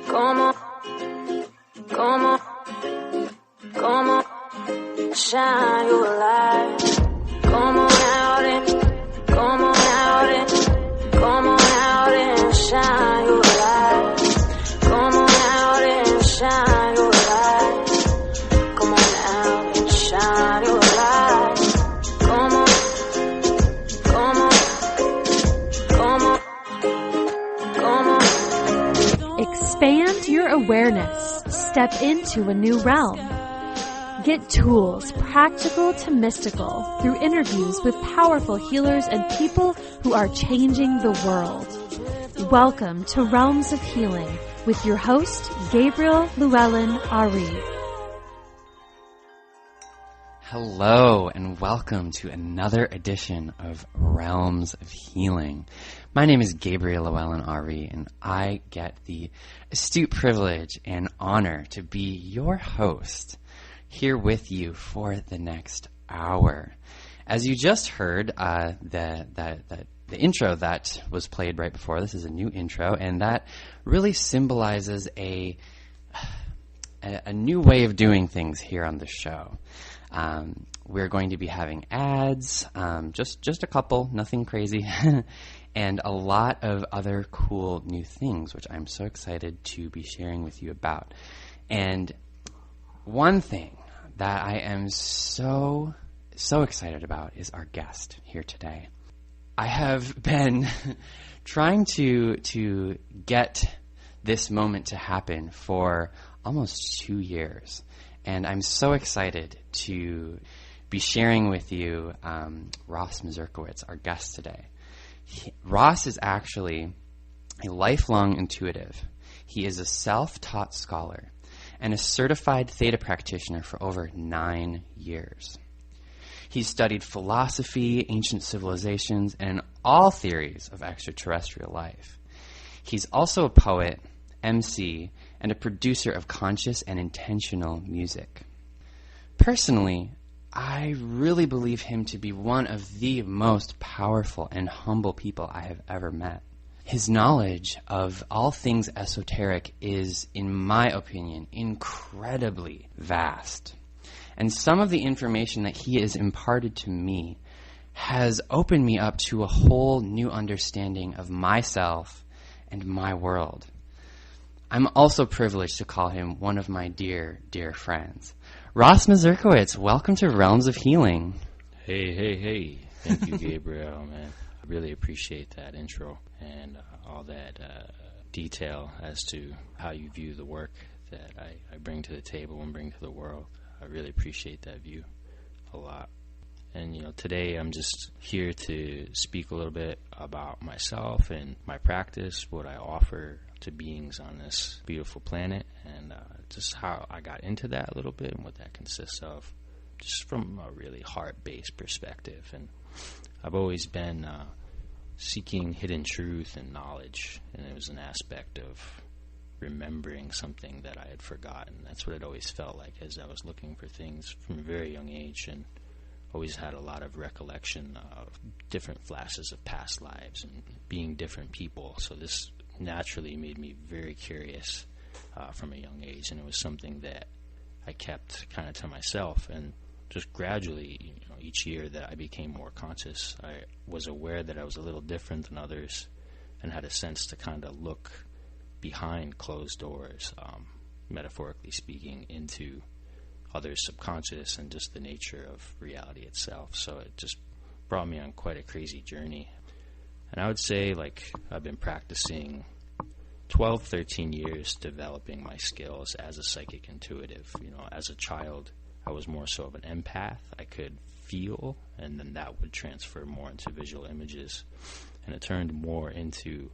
Como shine your light. Come on out and shine your light. Come on out and shine your light. Come on out and shine your light. Come on. Expand your awareness. Step into a new realm. Get tools, practical to mystical, through interviews with powerful healers and people who are changing the world. Welcome to Realms of Healing with your host, llhewellyn-ari. Hello and welcome to another edition of Realms of Healing. My name is llhewellyn-ari and I get the astute privilege and honor to be your host here with you for the next hour. As you just heard, the intro that was played right before this is a new intro, and that really symbolizes a new way of doing things here on the show. We're going to be having ads, just a couple, nothing crazy, and a lot of other cool new things, which I'm so excited to be sharing with you about. And one thing that I am so excited about is our guest here today. I have been trying to get this moment to happen for almost 2 years, and I'm so excited to be sharing with you Ross Mazurkiewicz, our guest today. Ross is actually a lifelong intuitive. He is a self-taught scholar and a certified Theta Practitioner for over 9 years. He's studied philosophy, ancient civilizations, and all theories of extraterrestrial life. He's also a poet, MC, and a producer of conscious and intentional music. Personally, I really believe him to be one of the most powerful and humble people I have ever met. His knowledge of all things esoteric is, in my opinion, incredibly vast. And some of the information that he has imparted to me has opened me up to a whole new understanding of myself and my world. I'm also privileged to call him one of my dear, dear friends. Ross Mazurkiewicz, welcome to Realms of Healing. Hey. Thank you, Gabriel, man. I really appreciate that intro and all that detail as to how you view the work that I bring to the table and bring to the world. I really appreciate that view a lot. And, today I'm just here to speak a little bit about myself and my practice, what I offer to beings on this beautiful planet, and just how I got into that a little bit and what that consists of, just from a really heart-based perspective. And I've always been seeking hidden truth and knowledge, and it was an aspect of remembering something that I had forgotten. That's what it always felt like as I was looking for things from a very young age, and always had a lot of recollection of different flashes of past lives and being different people. So this naturally made me very curious from a young age, and it was something that I kept kind of to myself. And just gradually, each year that I became more conscious, I was aware that I was a little different than others and had a sense to kind of look behind closed doors, metaphorically speaking, into others' subconscious and just the nature of reality itself. So it just brought me on quite a crazy journey. And I would say, I've been practicing 12, 13 years developing my skills as a psychic intuitive. As a child, I was more so of an empath. I could feel, and then that would transfer more into visual images. And it turned more into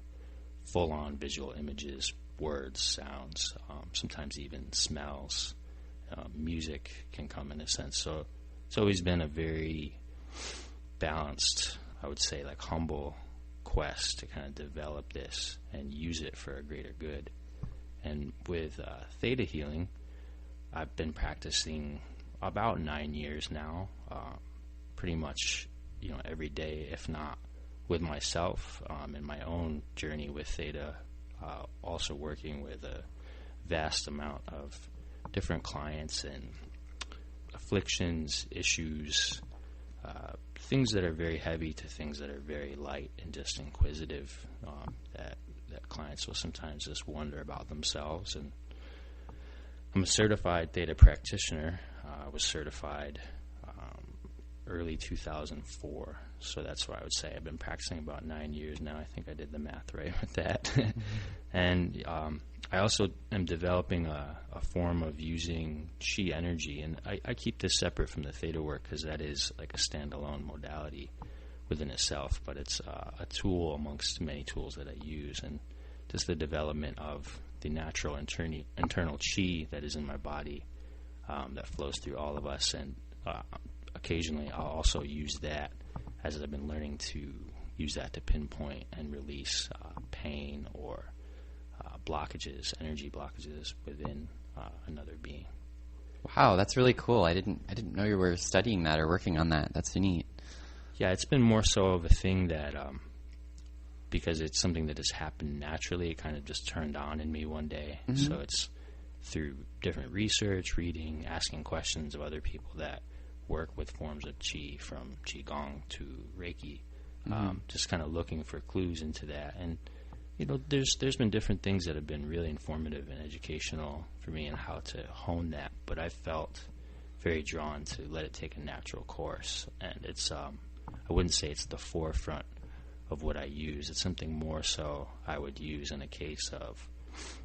full-on visual images, words, sounds, sometimes even smells. Music can come in a sense. So it's always been a very balanced, I would say, humble quest to kind of develop this and use it for a greater good. And with Theta Healing, I've been practicing about 9 years now, pretty much every day, if not with myself in my own journey with Theta, also working with a vast amount of different clients and afflictions, issues, things that are very heavy to things that are very light and just inquisitive, that clients will sometimes just wonder about themselves. And I'm a certified Theta Practitioner. I was certified early 2004, so that's why I would say I've been practicing about 9 years now. I think I did the math right with that. And I also am developing a form of using chi energy, and I keep this separate from the theta work because that is like a standalone modality within itself, but it's a tool amongst many tools that I use, and just the development of the natural internal chi that is in my body that flows through all of us. And occasionally I'll also use that as I've been learning to use that to pinpoint and release pain or blockages, energy blockages within another being. Wow, that's really cool. I didn't know you were studying that or working on that. That's neat. Yeah, it's been more so of a thing that because it's something that has happened naturally, it kind of just turned on in me one day. Mm-hmm. So it's through different research, reading, asking questions of other people that work with forms of chi, from qigong to reiki, just kind of looking for clues into that. And you know, there's been different things that have been really informative and educational for me in how to hone that, but I felt very drawn to let it take a natural course. And it's I wouldn't say it's the forefront of what I use. It's something more so I would use in a case of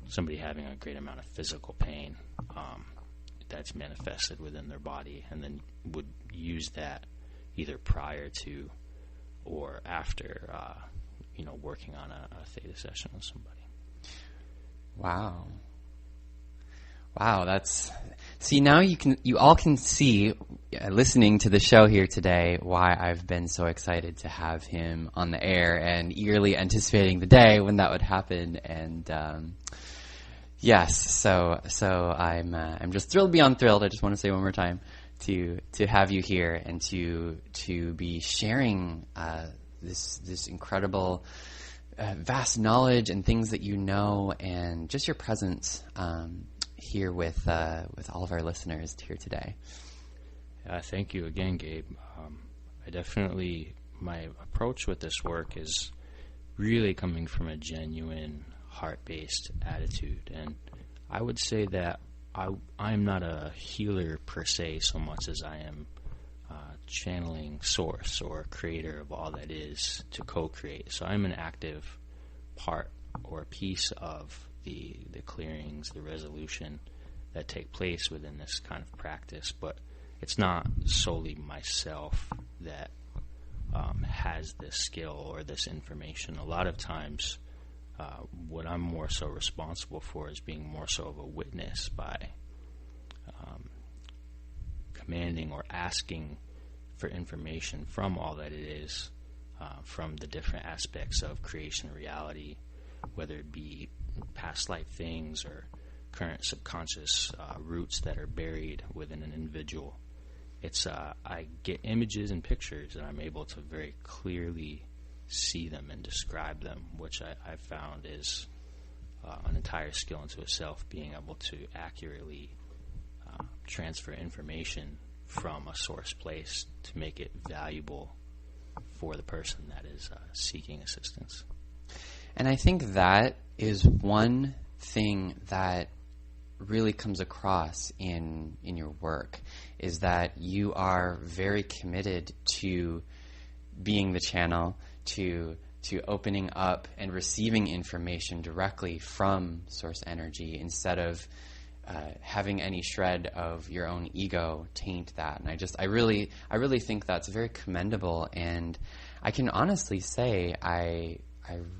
somebody having a great amount of physical pain that's manifested within their body, and then would use that either prior to or after working on a theta session with somebody. Wow, now you all can see, listening to the show here today, why I've been so excited to have him on the air and eagerly anticipating the day when that would happen. And yes, so I'm just thrilled beyond thrilled. I just want to say one more time to have you here and to be sharing this incredible vast knowledge and things that you know, and just your presence here with all of our listeners here today. Thank you again, Gabe. My approach with this work is really coming from a genuine heart-based attitude, and I would say that I'm not a healer per se so much as I am channeling source or creator of all that is to co-create. So I'm an active part or piece of the clearings, the resolution that take place within this kind of practice, but it's not solely myself that has this skill or this information. A lot of times what I'm more so responsible for is being more so of a witness by commanding or asking for information from all that it is, from the different aspects of creation reality, whether it be past life things or current subconscious roots that are buried within an individual. It's I get images and pictures and I'm able to very clearly see them and describe them, which I've found is an entire skill into itself, being able to accurately transfer information from a source place to make it valuable for the person that is seeking assistance. And I think that is one thing that really comes across in your work, is that you are very committed to being the channel, to opening up and receiving information directly from source energy, instead of having any shred of your own ego taint that. And I really think that's very commendable, and I can honestly say I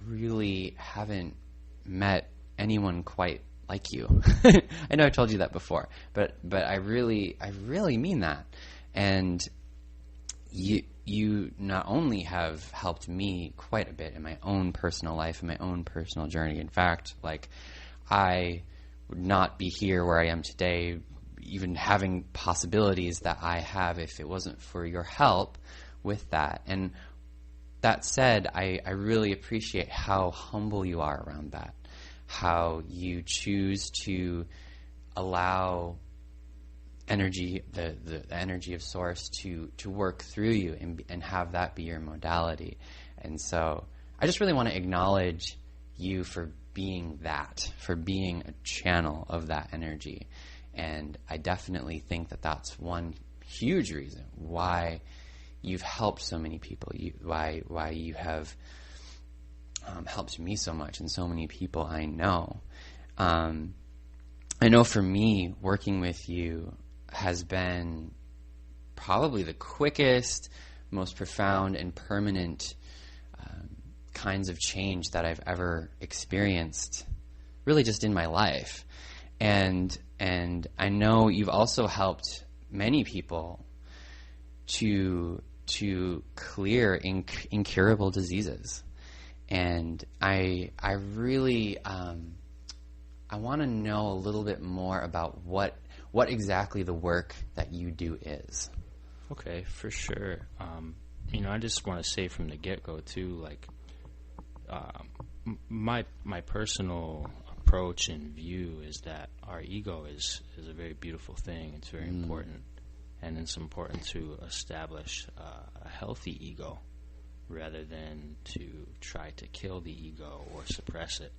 really haven't met anyone quite like you. I know I told you that before, but I really mean that. And you not only have helped me quite a bit in my own personal life, in my own personal journey. In fact, I would not be here where I am today, even having possibilities that I have, if it wasn't for your help with that. And that said, I really appreciate how humble you are around that, how you choose to allow energy, the energy of source to work through you and have that be your modality. And so I just really want to acknowledge you for being that, for being a channel of that energy. And I definitely think that that's one huge reason why you've helped so many people, why you have helped me so much and so many people I know. I know for me, working with you has been probably the quickest, most profound and permanent kinds of change that I've ever experienced, really just in my life. And I know you've also helped many people to clear incurable diseases. And I really I want to know a little bit more about what exactly the work that you do is. Okay, for sure. I just want to say from the get-go too, like my personal approach and view is that our ego is a very beautiful thing. It's very important, and it's important to establish a healthy ego rather than to try to kill the ego or suppress it.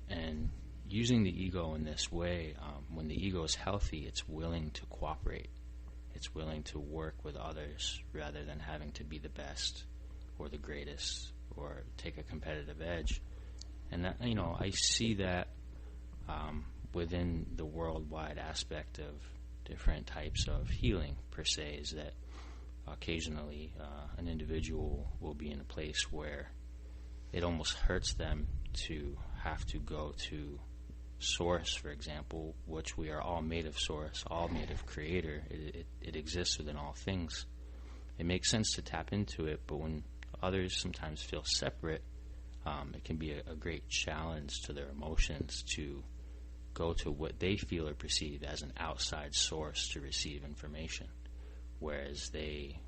And using the ego in this way, when the ego is healthy, it's willing to cooperate. It's willing to work with others rather than having to be the best or the greatest or take a competitive edge. And that, I see that within the worldwide aspect of different types of healing, per se, is that occasionally an individual will be in a place where it almost hurts them to have to go to source, for example, which we are all made of source, all made of creator. It exists within all things. It makes sense to tap into it, but when others sometimes feel separate, it can be a great challenge to their emotions to go to what they feel or perceive as an outside source to receive information, whereas they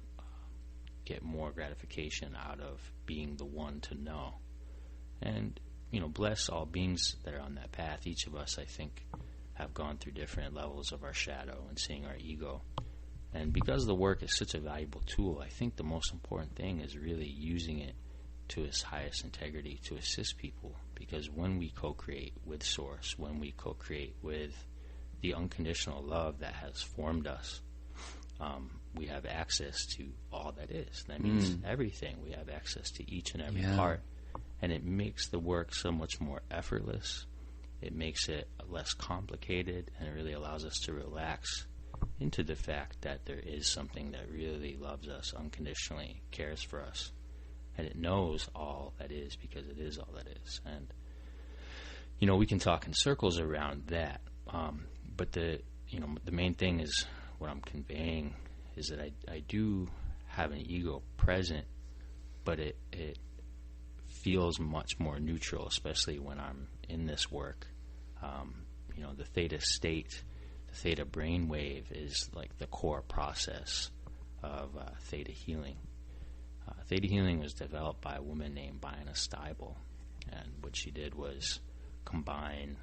get more gratification out of being the one to know. And bless all beings that are on that path. Each of us, I think, have gone through different levels of our shadow and seeing our ego. And because the work is such a valuable tool, I think the most important thing is really using it to its highest integrity to assist people. Because when we co-create with Source, when we co-create with the unconditional love that has formed us, we have access to all that is. That means everything. We have access to each and every part. And it makes the work so much more effortless. It makes it less complicated, and it really allows us to relax into the fact that there is something that really loves us unconditionally, cares for us, and it knows all that is because it is all that is. And we can talk in circles around that, but the main thing is what I'm conveying is that I do have an ego present, but it feels much more neutral, especially when I'm in this work. The theta state, the theta brainwave is like the core process of theta healing. Theta healing was developed by a woman named Biana Steibel, and what she did was combine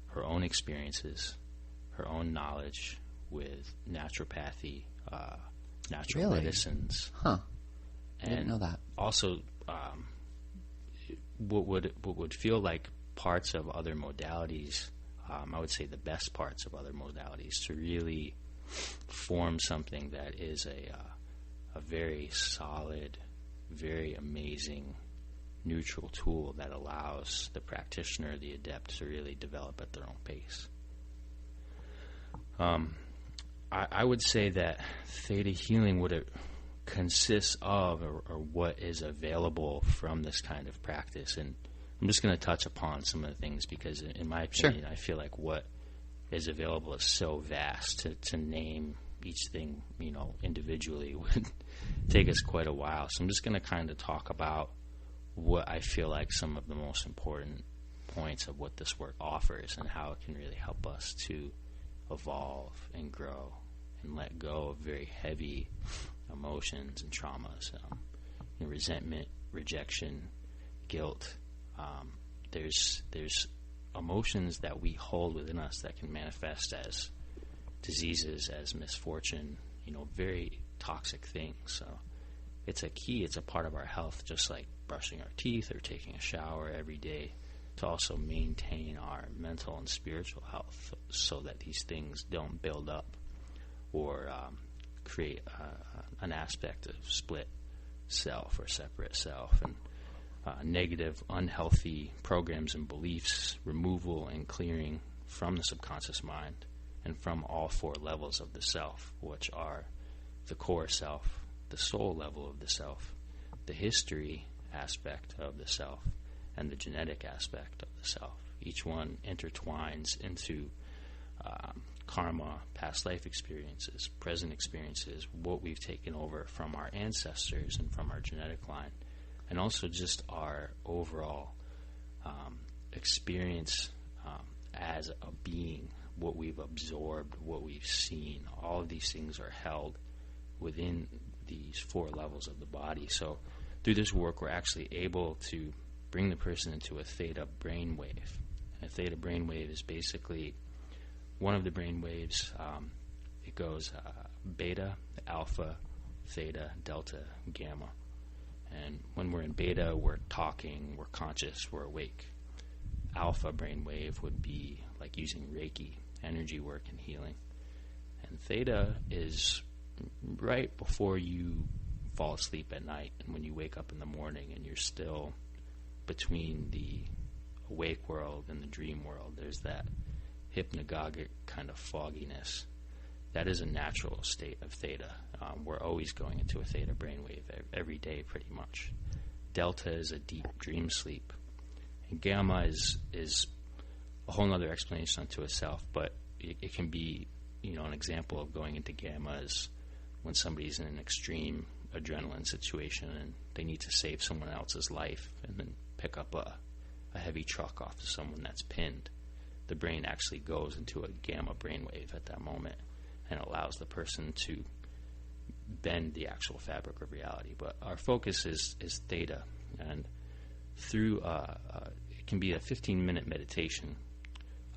her own experiences, her own knowledge with naturopathy, natural medicines. Huh. I didn't know that. Also, what would feel like parts of other modalities, I would say the best parts of other modalities, to really form something that is a very solid, very amazing, neutral tool that allows the practitioner, the adept, to really develop at their own pace. I would say that theta healing would consists of, or what is available from this kind of practice. And I'm just going to touch upon some of the things because, in my opinion, I feel like what is available is so vast. To name each thing, individually would take us quite a while. So I'm just going to kind of talk about what I feel like some of the most important points of what this work offers and how it can really help us to evolve and grow and let go of very heavy emotions and traumas, resentment, rejection, guilt, there's emotions that we hold within us that can manifest as diseases, as misfortune, very toxic things. So it's a part of our health, just like brushing our teeth or taking a shower every day, to also maintain our mental and spiritual health so that these things don't build up or create an aspect of split self or separate self, and negative, unhealthy programs and beliefs, removal and clearing from the subconscious mind and from all four levels of the self, which are the core self, the soul level of the self, the history aspect of the self, and the genetic aspect of the self. Each one intertwines into karma, past life experiences, present experiences, what we've taken over from our ancestors and from our genetic line, and also just our overall experience as a being, what we've absorbed, what we've seen. All of these things are held within these four levels of the body. So through this work, we're actually able to bring the person into a theta brainwave. A theta brainwave is basically one of the brainwaves. It goes beta, alpha, theta, delta, gamma. And when we're in beta, we're talking, we're conscious, we're awake. Alpha brainwave would be like using Reiki, energy work and healing. And theta is right before you fall asleep at night, and when you wake up in the morning and you're still between the awake world and the dream world. There's that hypnagogic kind of fogginess. That is a natural state of theta. We're always going into a theta brainwave every day pretty much. Delta is a deep dream sleep. And gamma is a whole other explanation unto itself, but it can be, an example of going into gamma is when somebody's in an extreme adrenaline situation and they need to save someone else's life and then pick up a heavy truck off of someone that's pinned. The brain actually goes into a gamma brainwave at that moment and allows the person to bend the actual fabric of reality. But our focus is theta, and through it can be a 15-minute meditation.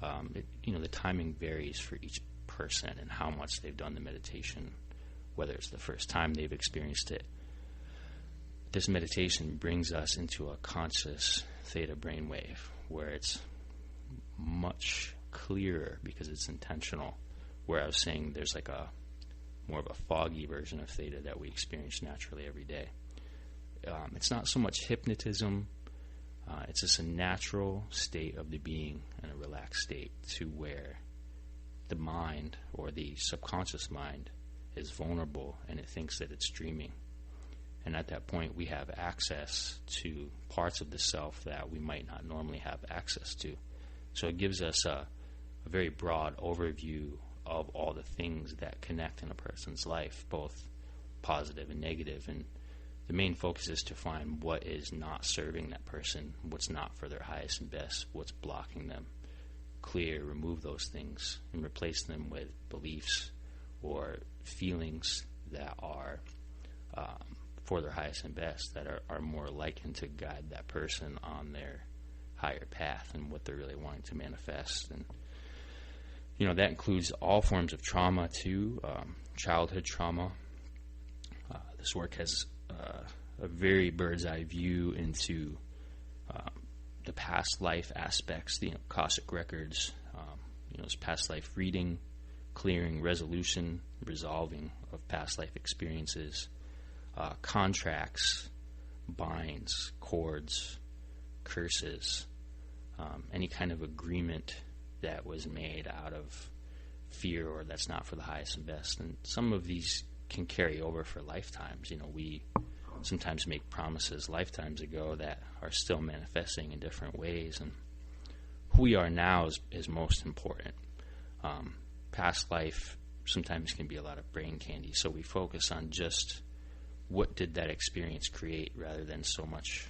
The timing varies for each person and how much they've done the meditation, whether it's the first time they've experienced it. This meditation brings us into a conscious theta brainwave where it's much clearer because it's intentional. Where I was saying there's like a more of a foggy version of theta that we experience naturally every day. It's not so much hypnotism. It's just a natural state of the being and a relaxed state to where the mind or the subconscious mind is vulnerable and it thinks that it's dreaming. And at that point, we have access to parts of the self that we might not normally have access to. So it gives us a very broad overview of all the things that connect in a person's life, both positive and negative. And the main focus is to find what is not serving that person, what's not for their highest and best, what's blocking them. Clear, remove those things, and replace them with beliefs or feelings that are for their highest and best, that are more likened to guide that person on their higher path and what they're really wanting to manifest. And that includes all forms of trauma too, childhood trauma. This work has a very bird's eye view into the past life aspects, the Akashic records, past life reading, clearing, resolution, resolving of past life experiences, contracts, binds, cords, curses, any kind of agreement that was made out of fear or that's not for the highest and best. And some of these can carry over for lifetimes. We sometimes make promises lifetimes ago that are still manifesting in different ways, and who we are now is most important. Past life sometimes can be a lot of brain candy, so we focus on just what did that experience create rather than so much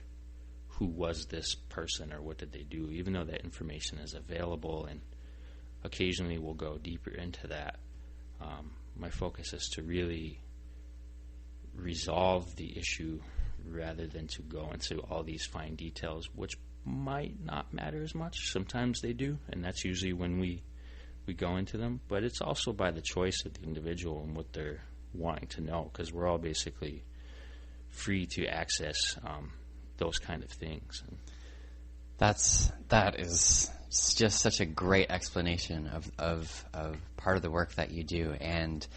who was this person or what did they do, even though that information is available, and occasionally we'll go deeper into that. My focus is to really resolve the issue rather than to go into all these fine details, which might not matter as much. Sometimes they do, and that's usually when we go into them. But it's also by the choice of the individual and what they're wanting to know, because we're all basically free to access those kind of things. That is just such a great explanation of part of the work that you do, and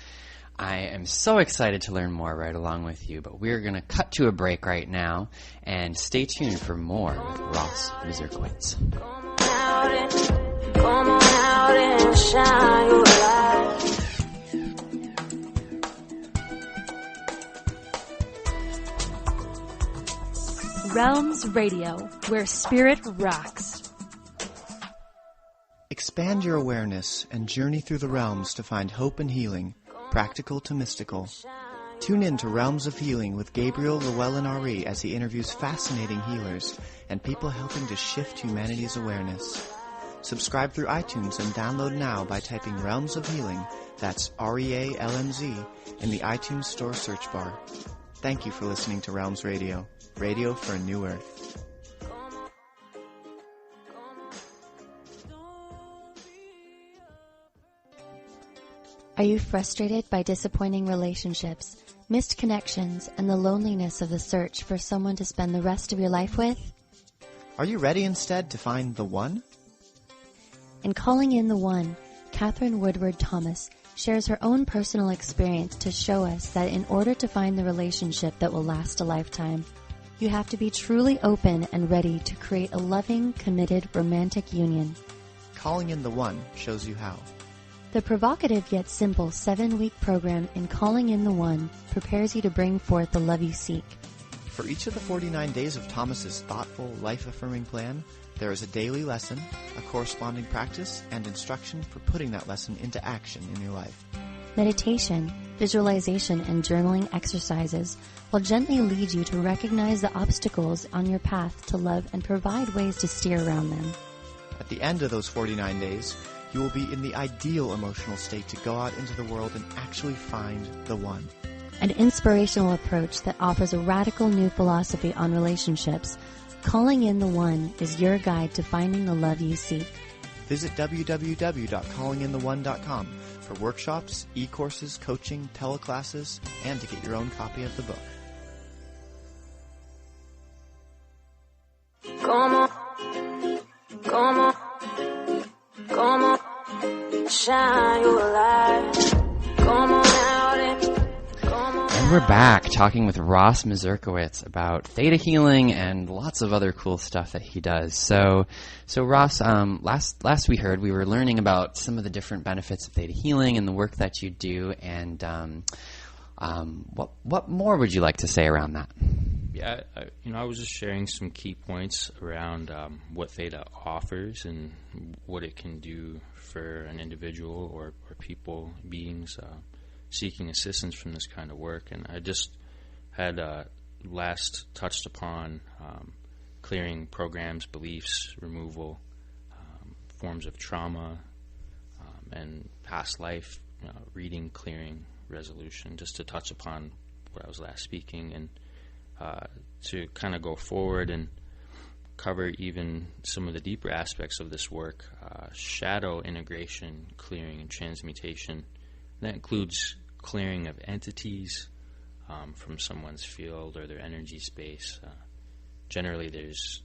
I am so excited to learn more right along with you, but we're going to cut to a break right now, and stay tuned for more with Ross Mazurkiewicz. Come on out and shine your light. Realms Radio, where spirit rocks. Expand your awareness and journey through the realms to find hope and healing, practical to mystical. Tune in to Realms of Healing with llhewellyn-ari as he interviews fascinating healers and people helping to shift humanity's awareness. Subscribe through iTunes and download now by typing Realms of Healing, that's REALMZ, in the iTunes Store search bar. Thank you for listening to Realms Radio, radio for a new earth. Are you frustrated by disappointing relationships, missed connections, and the loneliness of the search for someone to spend the rest of your life with? Are you ready instead to find the one? In Calling in the One, Catherine Woodward Thomas shares her own personal experience to show us that in order to find the relationship that will last a lifetime, you have to be truly open and ready to create a loving, committed, romantic union. Calling in the One shows you how. The provocative yet simple 7-week program in Calling in the One prepares you to bring forth the love you seek. For each of the 49 days of Thomas's thoughtful, life-affirming plan, there is a daily lesson, a corresponding practice, and instruction for putting that lesson into action in your life. Meditation, visualization, and journaling exercises will gently lead you to recognize the obstacles on your path to love and provide ways to steer around them. At the end of those 49 days, you will be in the ideal emotional state to go out into the world and actually find the one. An inspirational approach that offers a radical new philosophy on relationships, Calling in the One is your guide to finding the love you seek. Visit www.callingintheone.com for workshops, e-courses, coaching, teleclasses, and to get your own copy of the book. Come on, come on, come on, shine your light. Come on out and come on. And we're back talking with Ross Mazurkiewicz about Theta Healing and lots of other cool stuff that he does. So Ross, last we heard, we were learning about some of the different benefits of Theta Healing and the work that you do. And what more would you like to say around that? Yeah, I was just sharing some key points around what Theta offers and what it can do for an individual or people, beings seeking assistance from this kind of work. And I just had last touched upon clearing programs, beliefs, removal, forms of trauma, and past life, reading, clearing, resolution, just to touch upon what I was last speaking, and to kind of go forward and cover even some of the deeper aspects of this work, shadow integration, clearing, and transmutation. That includes clearing of entities from someone's field or their energy space. Generally, there's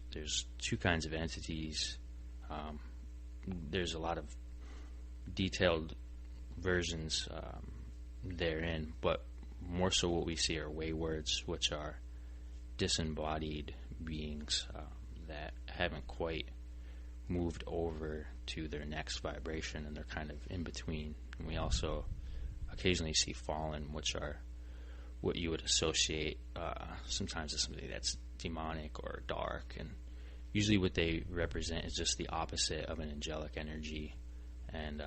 two kinds of entities. There's a lot of detailed versions therein, but more so what we see are waywards, which are disembodied beings that haven't quite moved over to their next vibration, and they're kind of in between. And we also occasionally see fallen, which are what you would associate sometimes as somebody that's demonic or dark, and usually what they represent is just the opposite of an angelic energy, and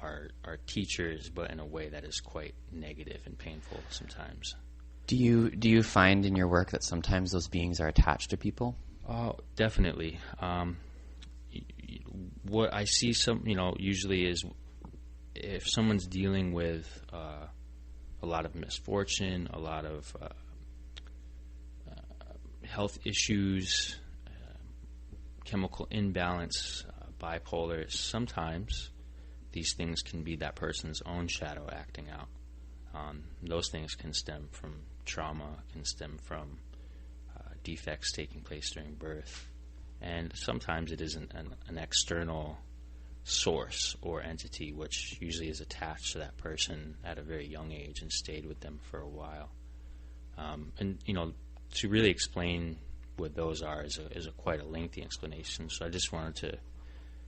are teachers, but in a way that is quite negative and painful sometimes. Do you find in your work that sometimes those beings are attached to people? Oh, definitely. What I see usually is if someone's dealing with a lot of misfortune, a lot of health issues, chemical imbalance, bipolar. Sometimes these things can be that person's own shadow acting out. Those things can stem from trauma, can stem from defects taking place during birth. And sometimes it is an external source or entity which usually is attached to that person at a very young age and stayed with them for a while. And, to really explain what those are is quite a lengthy explanation. So I just wanted to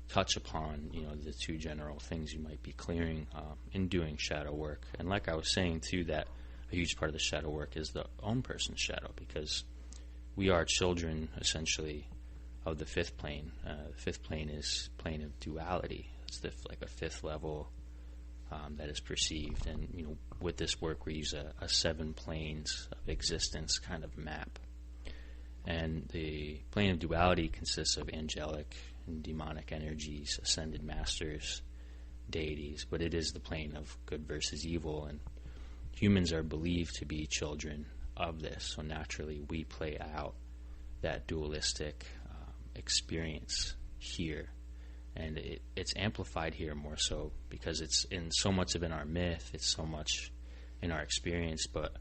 touch upon, the two general things you might be clearing in doing shadow work. And like I was saying, too, that a huge part of the shadow work is the own person's shadow, because we are children, essentially, of the fifth plane. The fifth plane is plane of duality. It's like a fifth level that is perceived. And, with this work, we use a 7 planes of existence kind of map. And the plane of duality consists of angelic and demonic energies, ascended masters, deities, but it is the plane of good versus evil, and humans are believed to be children of this, so naturally we play out that dualistic experience here, and it's amplified here more so because it's in so much of in our myth, it's so much in our experience, but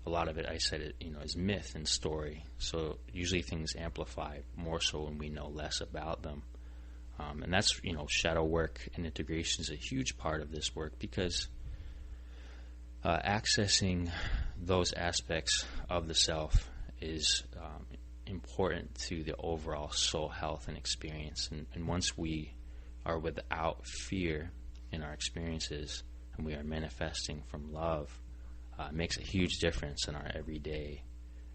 a lot of it, I said it, is myth and story. So usually things amplify more so when we know less about them. And that's, shadow work and integration is a huge part of this work, because accessing those aspects of the self is important to the overall soul health and experience. And once we are without fear in our experiences and we are manifesting from love, it makes a huge difference in our everyday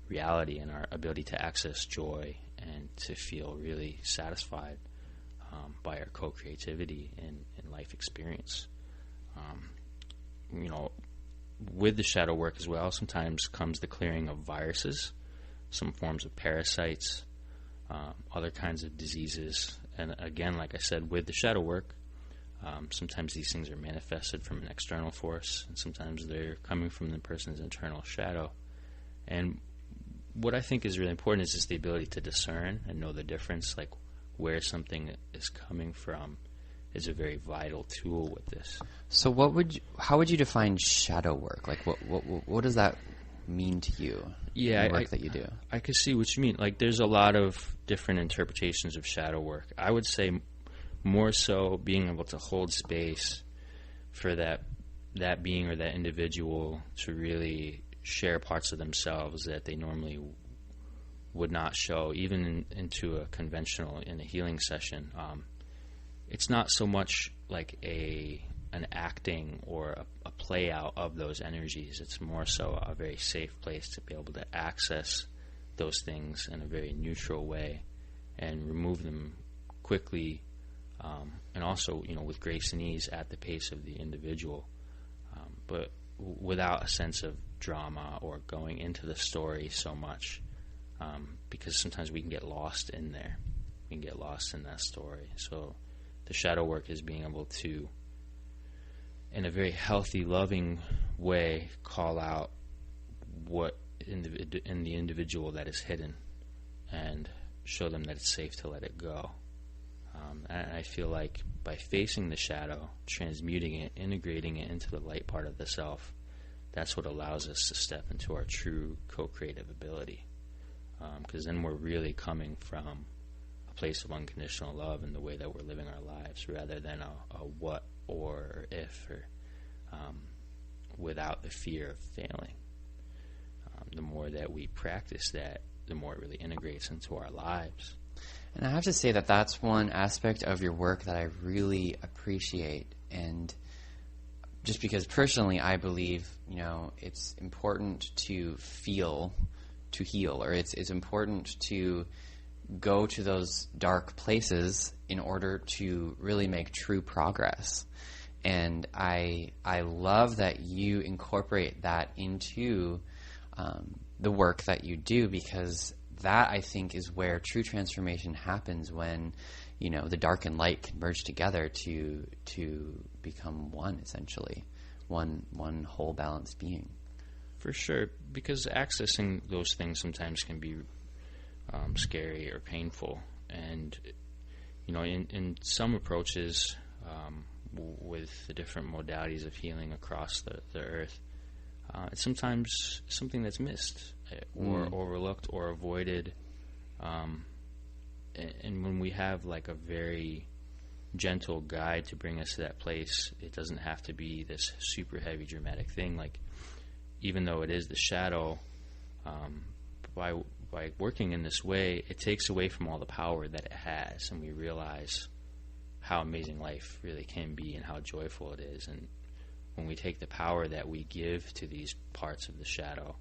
reality and our ability to access joy and to feel really satisfied by our co-creativity in life experience. With the shadow work as well, sometimes comes the clearing of viruses, some forms of parasites, other kinds of diseases. And again, like I said, with the shadow work, sometimes these things are manifested from an external force, and sometimes they're coming from the person's internal shadow. And what I think is really important is just the ability to discern and know the difference, like where something is coming from is a very vital tool with this. So how would you define shadow work? Like what does that mean to you? Yeah, the work that you do. I can see what you mean. Like there's a lot of different interpretations of shadow work. I would say more so being able to hold space for that being or that individual to really share parts of themselves that they normally would not show, even into a conventional, in a healing session. It's not so much like an acting or a play out of those energies. It's more so a very safe place to be able to access those things in a very neutral way and remove them quickly, and also, with grace and ease at the pace of the individual, but without a sense of drama or going into the story so much, because sometimes we can get lost in there. We can get lost in that story. So the shadow work is being able to, in a very healthy, loving way, call out what in the individual that is hidden and show them that it's safe to let it go. And I feel like by facing the shadow, transmuting it, integrating it into the light part of the self, that's what allows us to step into our true co-creative ability. Because then we're really coming from a place of unconditional love in the way that we're living our lives, rather than a what or if, or without the fear of failing. The more that we practice that, the more it really integrates into our lives. And I have to say that that's one aspect of your work that I really appreciate. And just because personally I believe, it's important to feel to heal, or it's important to go to those dark places in order to really make true progress. And I love that you incorporate that into the work that you do, because that, I think, is where true transformation happens, when the dark and light converge together to become one, essentially one whole balanced being. For sure, because accessing those things sometimes can be scary or painful. And, in some approaches, with the different modalities of healing across the earth, it's sometimes something that's missed or overlooked or avoided. And when we have like a very gentle guide to bring us to that place, it doesn't have to be this super heavy dramatic thing. Like, even though it is the shadow, by working in this way, it takes away from all the power that it has, and we realize how amazing life really can be and how joyful it is. And when we take the power that we give to these parts of the shadow,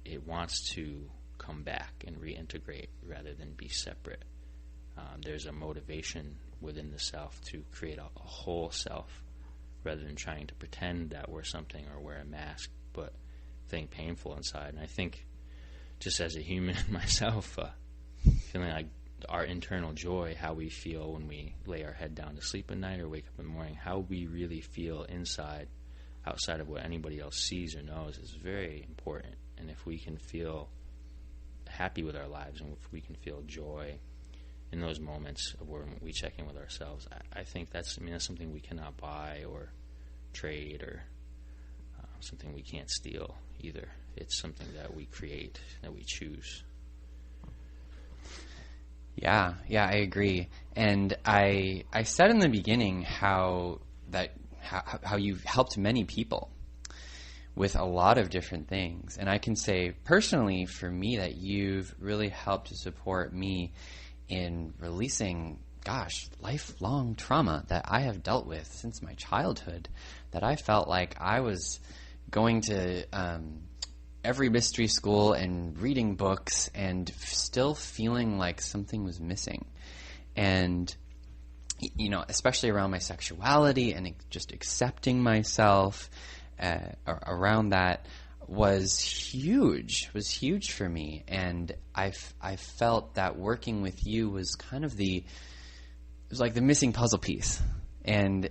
it wants to come back and reintegrate rather than be separate. There's a motivation within the self to create a whole self rather than trying to pretend that we're something or wear a mask, but feeling painful inside. And I think, just as a human myself, feeling like our internal joy, how we feel when we lay our head down to sleep at night or wake up in the morning, how we really feel inside, outside of what anybody else sees or knows, is very important. And if we can feel happy with our lives, and if we can feel joy in those moments of where we check in with ourselves, I think that's something we cannot buy or trade, or something we can't steal either. It's something that we create, that we choose. Yeah, I agree. And I said in the beginning how you've helped many people with a lot of different things. And I can say personally for me that you've really helped to support me in releasing, lifelong trauma that I have dealt with since my childhood, that I felt like I was going to every mystery school and reading books and still feeling like something was missing. And, especially around my sexuality and just accepting myself around that was huge for me. And I felt that working with you was kind of it was like the missing puzzle piece. And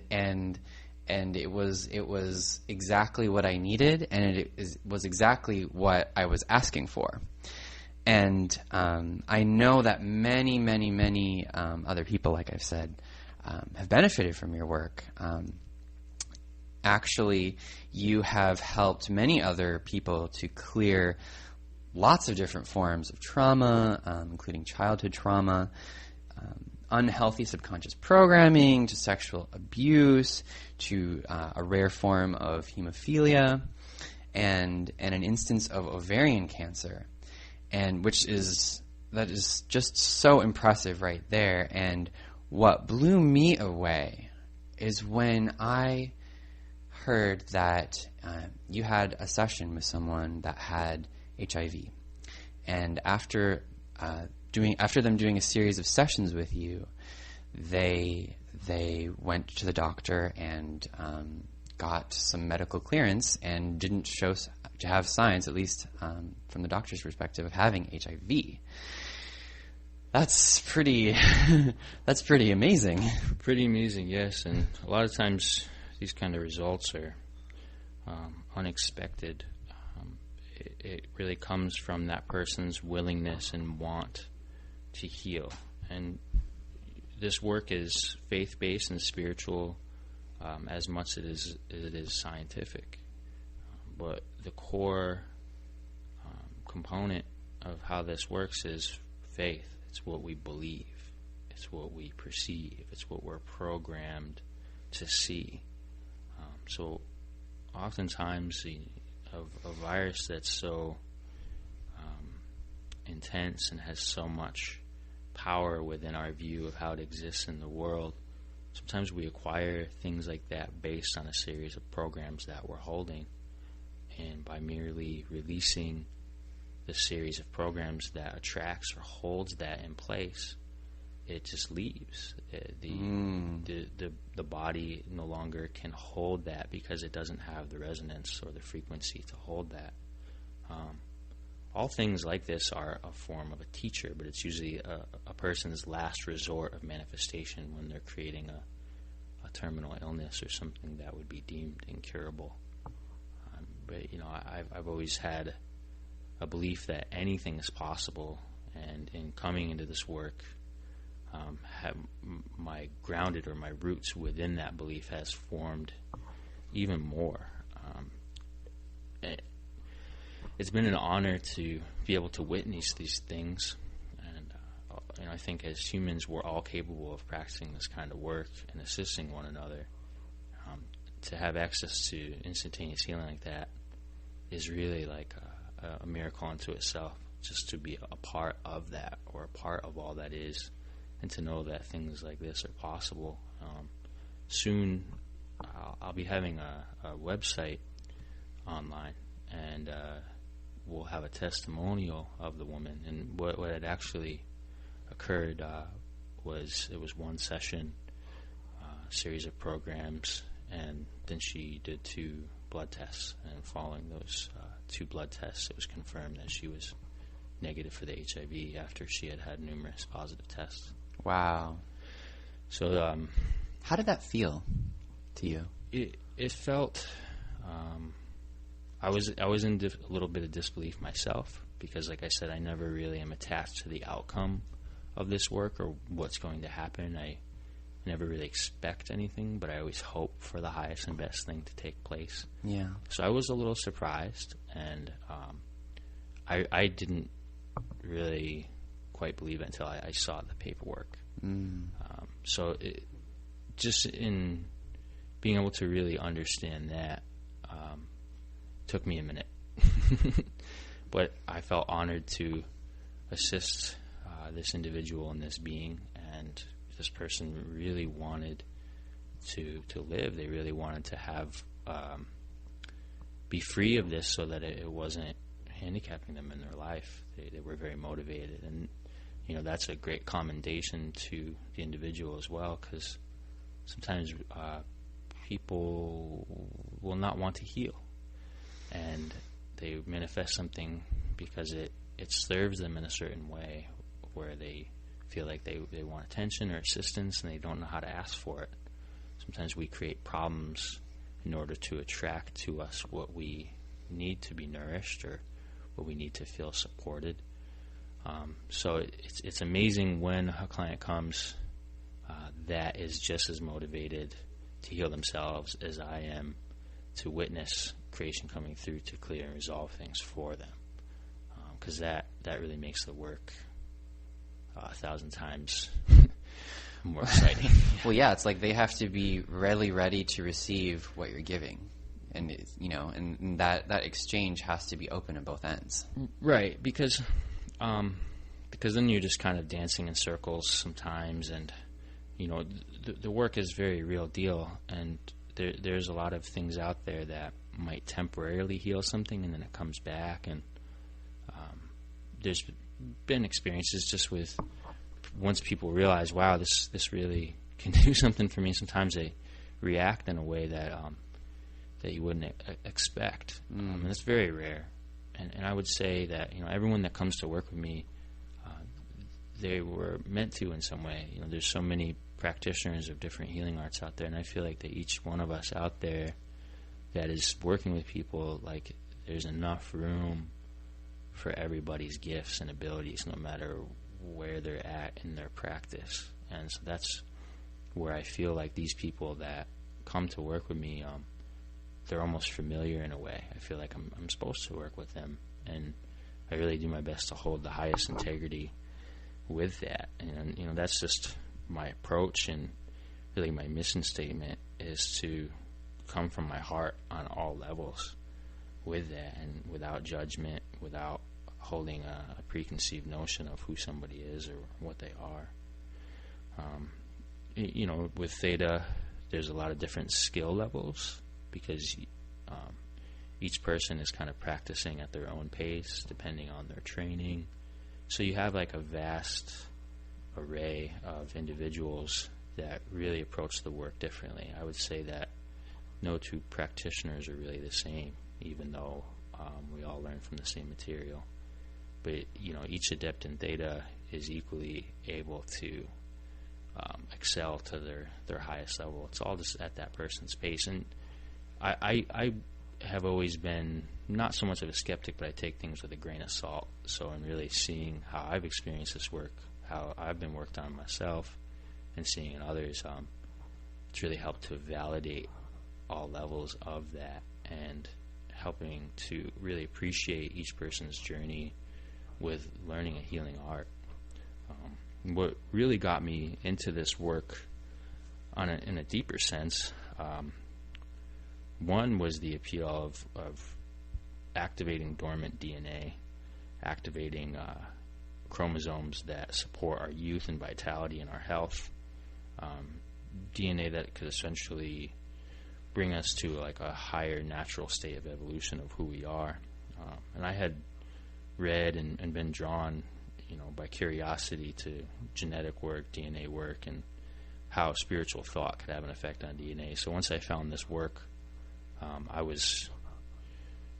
it was exactly what I needed, and it was exactly what I was asking for. And I know that many other people, like I've said, have benefited from your work. Actually, you have helped many other people to clear lots of different forms of trauma, including childhood trauma, unhealthy subconscious programming, to sexual abuse, to a rare form of hemophilia, and an instance of ovarian cancer, and that is just so impressive right there. And what blew me away is when I heard that you had a session with someone that had HIV, and after them doing a series of sessions with you, they went to the doctor and got some medical clearance and didn't show to have signs, at least from the doctor's perspective, of having HIV. That's pretty amazing. Pretty amazing, yes. And a lot of times these kind of results are unexpected. It really comes from that person's willingness and want to heal. And this work is faith-based and spiritual as much as it is scientific. But the core component of how this works is faith. It's what we believe. It's what we perceive. It's what we're programmed to see. So oftentimes a virus that's so intense and has so much power within our view of how it exists in the world, sometimes we acquire things like that based on a series of programs that we're holding. And by merely releasing the series of programs that attracts or holds that in place, it just leaves. The body no longer can hold that because it doesn't have the resonance or the frequency to hold that. All things like this are a form of a teacher, but it's usually a person's last resort of manifestation when they're creating a terminal illness or something that would be deemed incurable. But I've always had a belief that anything is possible, And in coming into this work, have my grounded or my roots within that belief has formed even more. It's been an honor to be able to witness these things, and I think as humans we're all capable of practicing this kind of work and assisting one another. To have access to instantaneous healing like that is really like a miracle unto itself, just to be a part of that, or a part of all that is, and to know that things like this are possible. Soon I'll be having a website online, and we'll have a testimonial of the woman. And what had actually occurred was one session, series of programs, and then she did 2 blood tests, and following those 2 blood tests it was confirmed that she was negative for the HIV after she had numerous positive tests. Wow. So how did that feel to you? It felt I was in a little bit of disbelief myself, because like I said, I never really am attached to the outcome of this work or what's going to happen. I never really expect anything, but I always hope for the highest and best thing to take place. Yeah. So I was a little surprised, and I didn't really quite believe it until I saw the paperwork. So just in being able to really understand that took me a minute. But I felt honored to assist this individual and this being, and this person really wanted to live. They really wanted to have be free of this, so that it wasn't handicapping them in their life. They were very motivated, and that's a great commendation to the individual as well, because sometimes people will not want to heal, and they manifest something because it serves them in a certain way, where they feel like they want attention or assistance, and they don't know how to ask for it. Sometimes we create problems in order to attract to us what we need to be nourished, or what we need to feel supported. So it's amazing when a client comes that is just as motivated to heal themselves as I am to witness creation coming through to clear and resolve things for them, because that really makes the work 1,000 times more exciting. Well, yeah, it's like they have to be really ready to receive what you're giving, and and that exchange has to be open at both ends. Right, because then you're just kind of dancing in circles sometimes, and the work is very real deal, and there's a lot of things out there that might temporarily heal something, and then it comes back, and there's been experiences just with, once people realize, wow, this really can do something for me, sometimes they react in a way that you wouldn't expect. And it's very rare, and I would say that everyone that comes to work with me, they were meant to in some way. There's so many practitioners of different healing arts out there, and I feel like that each one of us out there that is working with people, like, there's enough room for everybody's gifts and abilities, no matter where they're at in their practice. And so that's where I feel like these people that come to work with me, they're almost familiar in a way. I feel like I'm supposed to work with them, and I really do my best to hold the highest integrity with that. And that's just my approach, and really my mission statement is to come from my heart on all levels with that, and without judgment, without holding a preconceived notion of who somebody is or what they are. With Theta, there's a lot of different skill levels, because each person is kind of practicing at their own pace depending on their training. So you have like a vast array of individuals that really approach the work differently. I would say that no two practitioners are really the same, even though we all learn from the same material. But each adept in Theta is equally able to excel to their highest level. It's all just at that person's pace. And I have always been not so much of a skeptic, but I take things with a grain of salt. So I'm really seeing how I've experienced this work, how I've been worked on myself, and seeing in others. It's really helped to validate all levels of that, and helping to really appreciate each person's journey with learning a healing art. What really got me into this work in a deeper sense, one was the appeal of activating dormant DNA, activating chromosomes that support our youth and vitality and our health, DNA that could essentially bring us to like a higher natural state of evolution of who we are. And I had read and been drawn, by curiosity to genetic work, DNA work, and how spiritual thought could have an effect on DNA. So once I found this work, I was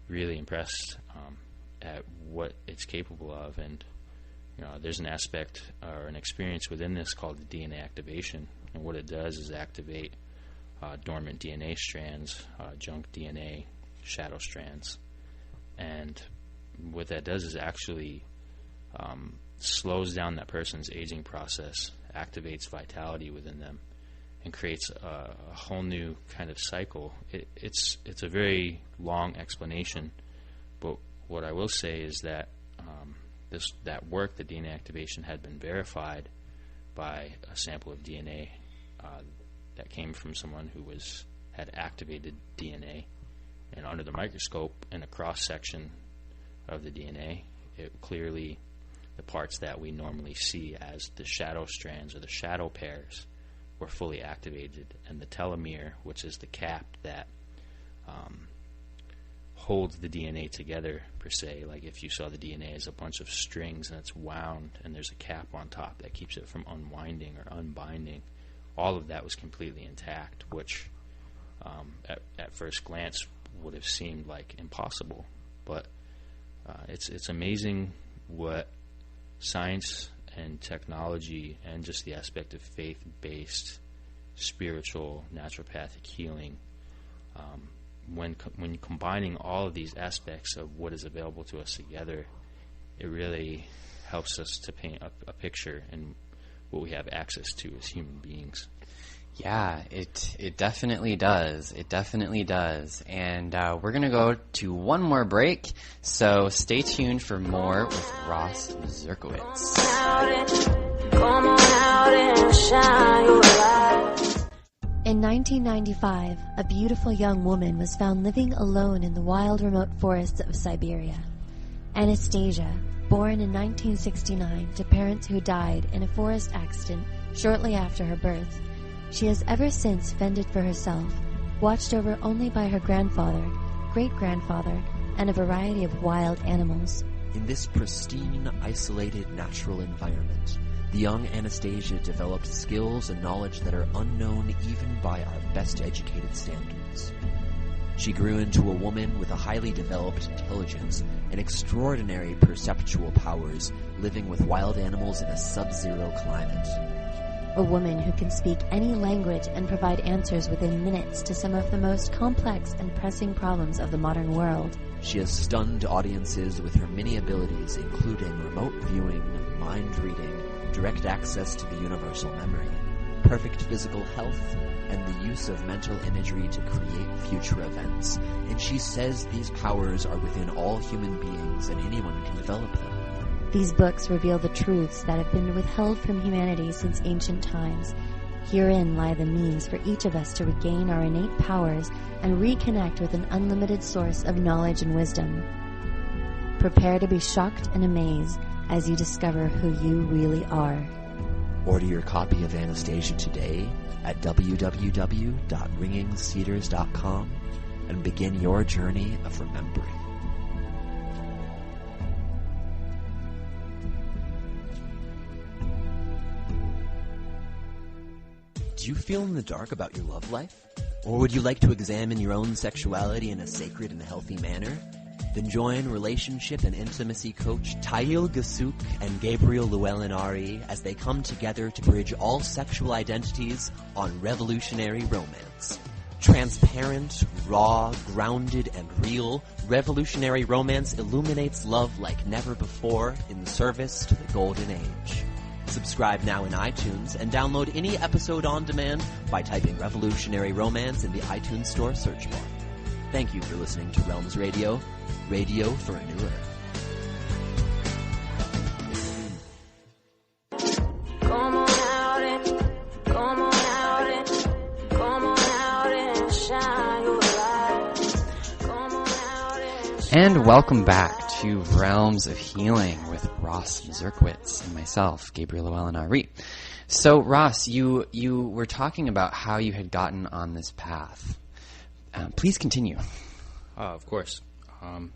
really impressed at what it's capable of. And there's an aspect or an experience within this called the DNA activation, and what it does is activate dormant DNA strands, junk DNA, shadow strands. And what that does is actually slows down that person's aging process, activates vitality within them, and creates a whole new kind of cycle. It's a very long explanation, but what I will say is that that work, the DNA activation, had been verified by a sample of DNA that came from someone who had activated DNA, and under the microscope, in a cross section of the DNA, it clearly, the parts that we normally see as the shadow strands or the shadow pairs were fully activated, and the telomere, which is the cap that holds the DNA together, per se, like if you saw the DNA as a bunch of strings and it's wound and there's a cap on top that keeps it from unwinding or unbinding, all of that was completely intact, which at first glance would have seemed like impossible. But it's amazing what science and technology and just the aspect of faith-based spiritual naturopathic healing, when combining all of these aspects of what is available to us together, it really helps us to paint a picture in what we have access to as human beings. Yeah, it definitely does. It definitely does. And we're going to go to one more break, so stay tuned for more with Ross Mazurkiewicz. Come on out and shine your light. In 1995, a beautiful young woman was found living alone in the wild, remote forests of Siberia. Anastasia, born in 1969 to parents who died in a forest accident shortly after her birth, she has ever since fended for herself, watched over only by her grandfather, great-grandfather, and a variety of wild animals. In this pristine, isolated, natural environment, the young Anastasia developed skills and knowledge that are unknown even by our best educated standards. She grew into a woman with a highly developed intelligence and extraordinary perceptual powers, living with wild animals in a sub-zero climate. A woman who can speak any language and provide answers within minutes to some of the most complex and pressing problems of the modern world. She has stunned audiences with her many abilities, including remote viewing, mind reading, direct access to the universal memory, perfect physical health, and the use of mental imagery to create future events. And she says these powers are within all human beings and anyone can develop them. These books reveal the truths that have been withheld from humanity since ancient times. Herein lie the means for each of us to regain our innate powers and reconnect with an unlimited source of knowledge and wisdom. Prepare to be shocked and amazed as you discover who you really are. Order your copy of Anastasia today at www.ringingcedars.com and begin your journey of remembering. Do you feel in the dark about your love life? Or would you like to examine your own sexuality in a sacred and healthy manner? Then join relationship and intimacy coach Tayil Gasuk and Gabriel Llewellyn-Ari as they come together to bridge all sexual identities on Revolutionary Romance. Transparent, raw, grounded, and real, revolutionary romance illuminates love like never before in service to the golden age. Subscribe now in iTunes and download any episode on demand by typing Revolutionary Romance in the iTunes Store search bar. Thank you for listening to Realms Radio, radio for a new era. Come on out and shine your light. Come on out and And welcome back to Realms of Healing with Ross Mazurkiewicz and myself, Gabriel llhewellyn-ari. So, Ross, you were talking about how you had gotten on this path. Please continue. Of course. I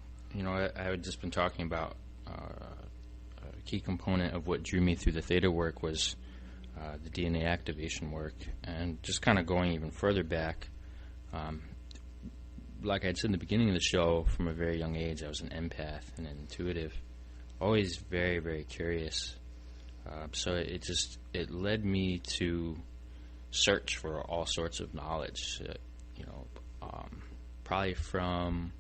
had just been talking about a key component of what drew me through the Theta work was the DNA activation work, and just kind of going even further back. Like I had said in the beginning of the show, from a very young age, I was an empath and an intuitive, always very, very curious. So it led me to search for all sorts of knowledge, probably from,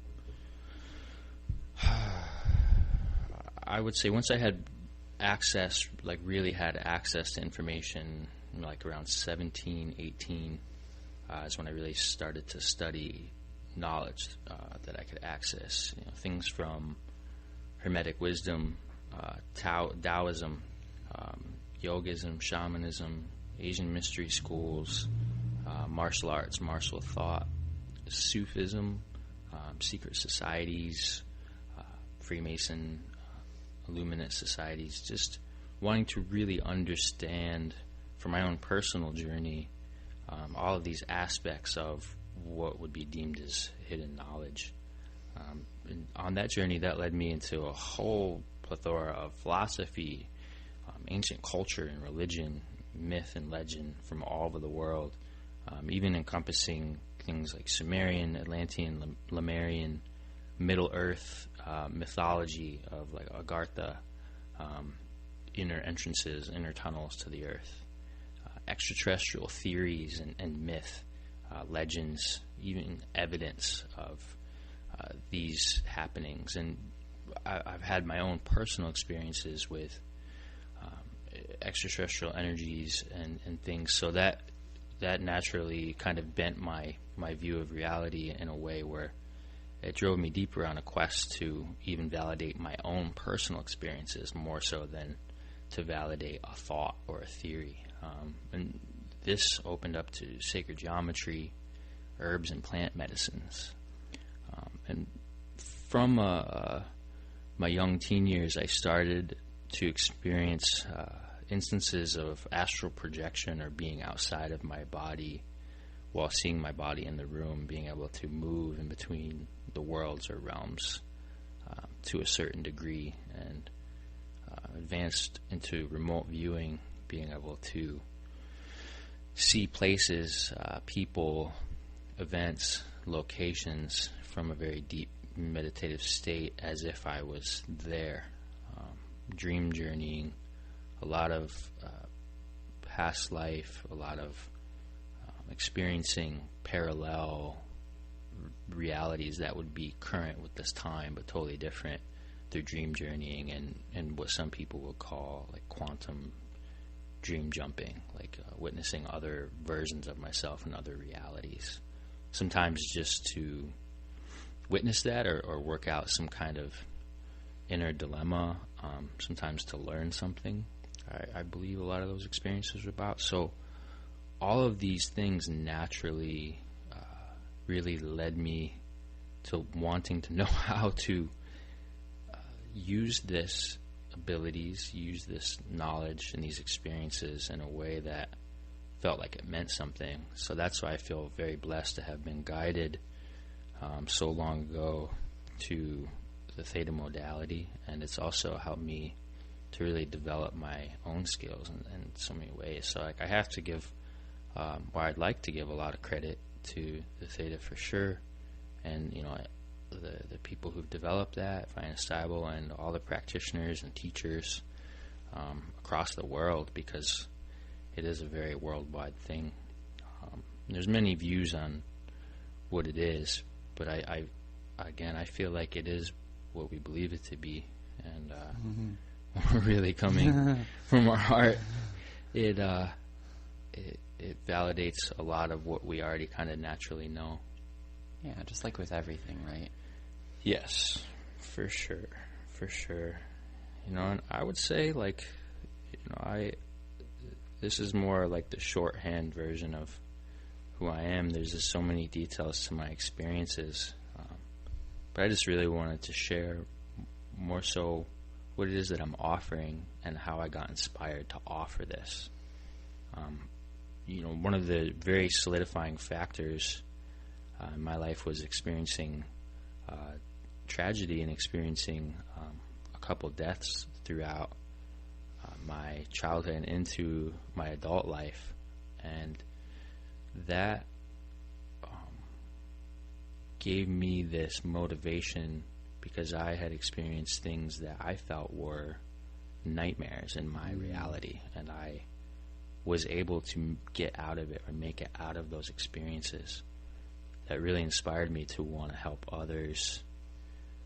I would say once I had access, like really had access to information, like around 17, 18, is when I really started to study knowledge that I could access. Things from Hermetic wisdom, Taoism, yogism, shamanism, Asian mystery schools, martial arts, martial thought, Sufism, secret societies, Freemason, Illuminate societies, just wanting to really understand, for my own personal journey, all of these aspects of what would be deemed as hidden knowledge. And on that journey, that led me into a whole plethora of philosophy, ancient culture and religion, myth and legend from all over the world, even encompassing things like Sumerian, Atlantean, Lemurian, Middle Earth mythology of like Agartha, inner entrances, inner tunnels to the earth, extraterrestrial theories and myth, legends, even evidence of these happenings. And I've had my own personal experiences with extraterrestrial energies and things, so that naturally kind of bent my view of reality in a way where it drove me deeper on a quest to even validate my own personal experiences more so than to validate a thought or a theory. And this opened up to sacred geometry, herbs and plant medicines. And from my young teen years, I started to experience instances of astral projection or being outside of my body while seeing my body in the room, being able to move in between the worlds or realms to a certain degree, and advanced into remote viewing, being able to see places, people, events, locations from a very deep meditative state as if I was there. Dream journeying, a lot of past life, a lot of experiencing parallel realities that would be current with this time but totally different through dream journeying and what some people would call like quantum dream jumping, like witnessing other versions of myself in other realities. Sometimes just to witness that or work out some kind of inner dilemma, sometimes to learn something. I believe a lot of those experiences are about. So all of these things naturally really led me to wanting to know how to use this abilities, use this knowledge and these experiences in a way that felt like it meant something. So that's why I feel very blessed to have been guided so long ago to the Theta modality, and it's also helped me to really develop my own skills in so many ways. So like, I have to give, I'd like to give a lot of credit to the Theta for sure, and the people who've developed that, Finest Stable, and all the practitioners and teachers across the world, because it is a very worldwide thing. There's many views on what it is, but I feel like it is what we believe it to be, and we're really coming from our heart. It validates a lot of what we already kind of naturally know. Yeah, just like with everything, right? Yes, for sure. And I would say, like, this is more like the shorthand version of who I am. There's just so many details to my experiences, but I just really wanted to share more so what it is that I'm offering and how I got inspired to offer this. One of the very solidifying factors in my life was experiencing tragedy and experiencing a couple deaths throughout my childhood and into my adult life, and that gave me this motivation because I had experienced things that I felt were nightmares in my reality, and I was able to get out of it or make it out of those experiences. That really inspired me to want to help others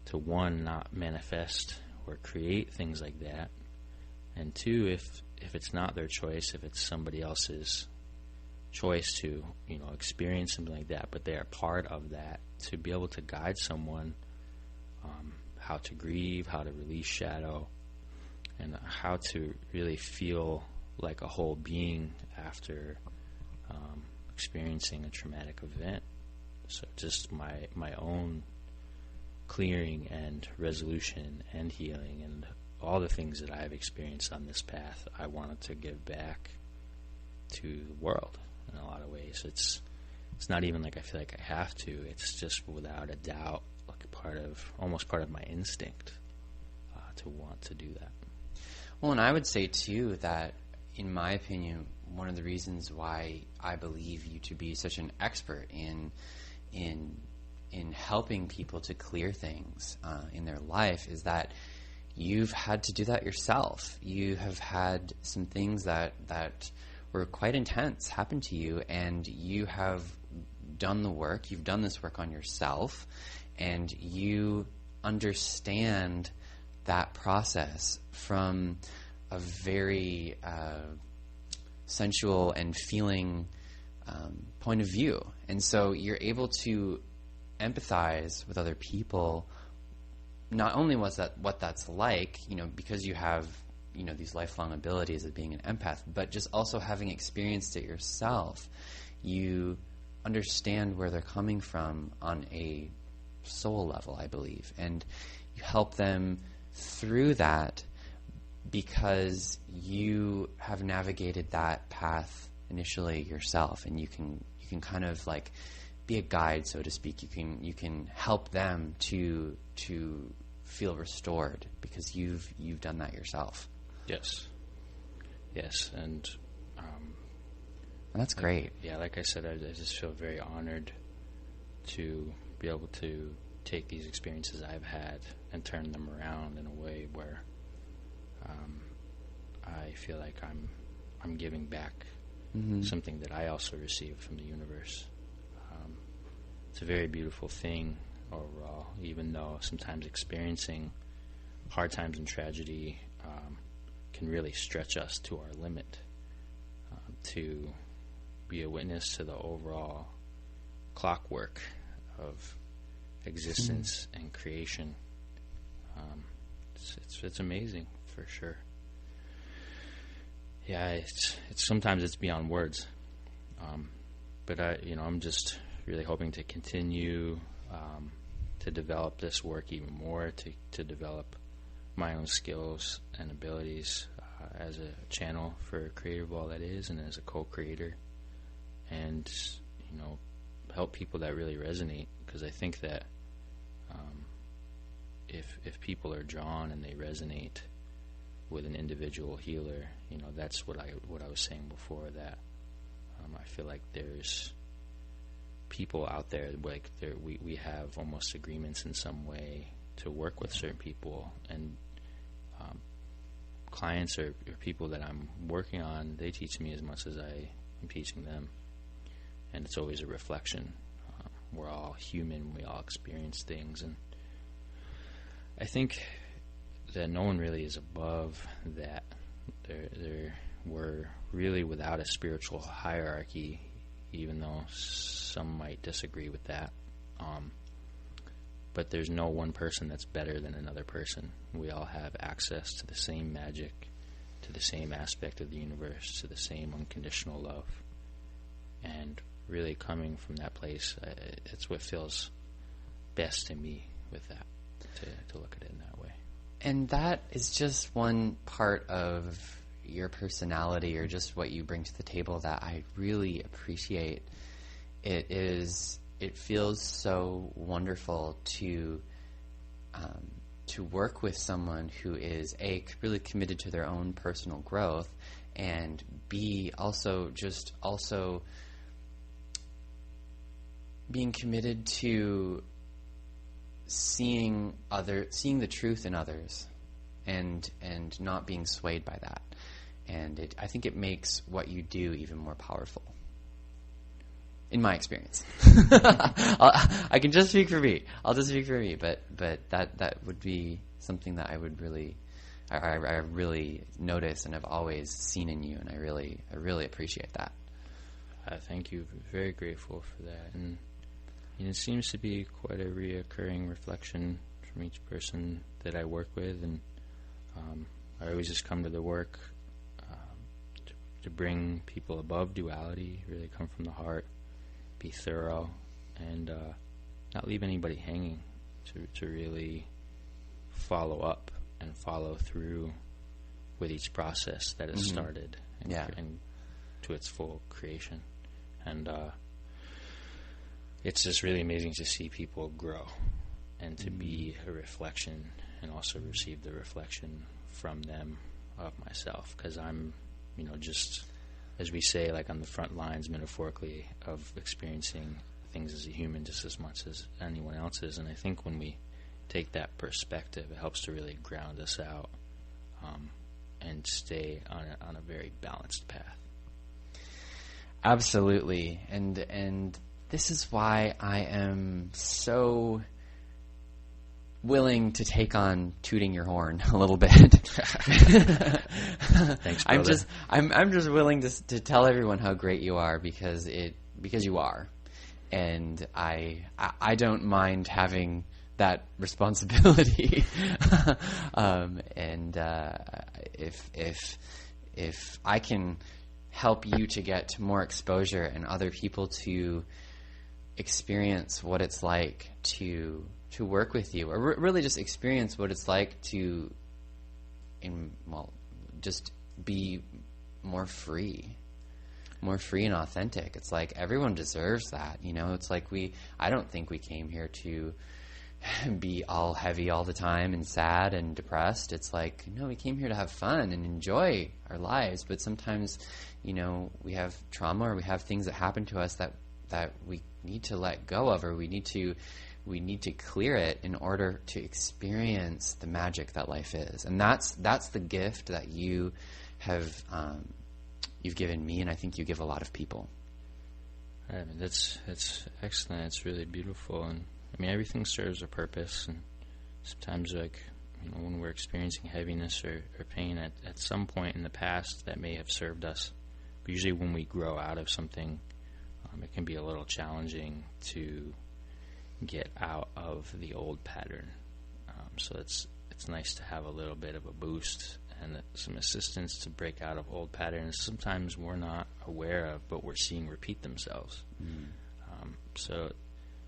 to, one, not manifest or create things like that, and two, if it's not their choice, if it's somebody else's choice to experience something like that, but they are part of that, to be able to guide someone how to grieve, how to release shadow, and how to really feel like a whole being after experiencing a traumatic event. So just my own clearing and resolution and healing and all the things that I've experienced on this path, I wanted to give back to the world in a lot of ways. It's not even like I feel like I have to. It's just without a doubt, like almost part of my instinct to want to do that. Well, and I would say too that, in my opinion, one of the reasons why I believe you to be such an expert in helping people to clear things in their life is that you've had to do that yourself. You have had some things that were quite intense happen to you, and you have done the work. You've done this work on yourself, and you understand that process from a very sensual and feeling point of view. And so you're able to empathize with other people, not only what that's like, because you have, these lifelong abilities of being an empath, but just also having experienced it yourself, you understand where they're coming from on a soul level, I believe. And you help them through that because you have navigated that path initially yourself, and you can kind of like be a guide, so to speak. You can help them to feel restored because you've done that yourself. Yes, and that's great. Like I said, I just feel very honored to be able to take these experiences I've had and turn them around in a way where I feel like I'm giving back something that I also received from the universe. It's a very beautiful thing overall, even though sometimes experiencing hard times and tragedy can really stretch us to our limit. To be a witness to the overall clockwork of existence and creation, it's amazing for sure. It's sometimes it's beyond words, but I'm just really hoping to continue to develop this work even more, to develop my own skills and abilities as a channel for Creative All That Is, and as a co-creator, and help people that really resonate, because I think that if people are drawn and they resonate with an individual healer, that's what I was saying before, that I feel like there's people out there, like we have almost agreements in some way to work with certain people, and clients or people that I'm working on, they teach me as much as I am teaching them, and it's always a reflection. we're all human. We all experience things, and I think that no one really is above that. We're really without a spiritual hierarchy, even though some might disagree with that. But there's no one person that's better than another person. We all have access to the same magic, to the same aspect of the universe, to the same unconditional love. And really coming from that place, it's what feels best to me with that, to look at it in that way. And that is just one part of your personality, or just what you bring to the table, that I really appreciate. It feels so wonderful to work with someone who is A, really committed to their own personal growth, and B, also being committed to seeing the truth in others, and not being swayed by that. And I think it makes what you do even more powerful, in my experience. I can just speak for me. I'll just speak for me. But that would be something that I would really, I really notice and have always seen in you, and I really appreciate that. Thank you. Very grateful for that. And it seems to be quite a reoccurring reflection from each person that I work with, and I always just come to the work to bring people above duality, really come from the heart, be thorough, and not leave anybody hanging, to really follow up and follow through with each process that has started and to its full creation. And it's just really amazing to see people grow and to be a reflection, and also receive the reflection from them of myself, because I'm, just, as we say, like on the front lines, metaphorically, of experiencing things as a human just as much as anyone else is. And I think when we take that perspective, it helps to really ground us out and stay on a very balanced path. Absolutely. And this is why I am so willing to take on tooting your horn a little bit. Thanks, brother. I'm just willing to tell everyone how great you are, because you are, and I don't mind having that responsibility. If I can help you to get more exposure and other people to experience what it's like to work with you, or really just experience what it's like to just be more free and authentic. It's like everyone deserves that, It's like I don't think we came here to be all heavy all the time and sad and depressed. It's like, no, we came here to have fun and enjoy our lives, but sometimes, we have trauma, or we have things that happen to us that we need to let go of, or we need to clear it in order to experience the magic that life is. And that's the gift that you have you've given me, and I think you give a lot of people. I mean, that's excellent. It's really beautiful, and everything serves a purpose. And sometimes, when we're experiencing heaviness or pain at some point in the past, that may have served us. But usually, when we grow out of something, it can be a little challenging to get out of the old pattern. So it's nice to have a little bit of a boost and some assistance to break out of old patterns sometimes we're not aware of, but we're seeing repeat themselves. So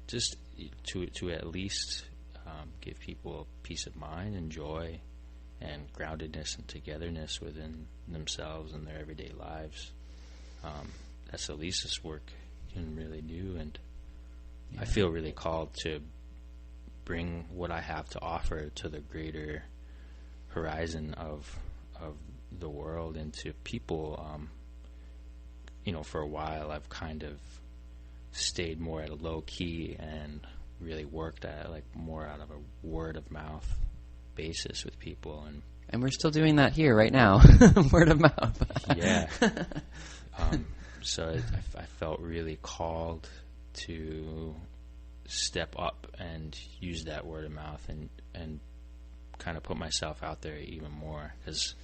just to at least give people peace of mind and joy and groundedness and togetherness within themselves and their everyday lives, that's the least this work can really do. And I feel really called to bring what I have to offer to the greater horizon of the world and to people. For a while I've kind of stayed more at a low key and really worked at more out of a word of mouth basis with people, and we're still doing that here right now. Word of mouth. Yeah. So I felt really called to step up and use that word of mouth and kind of put myself out there even more, because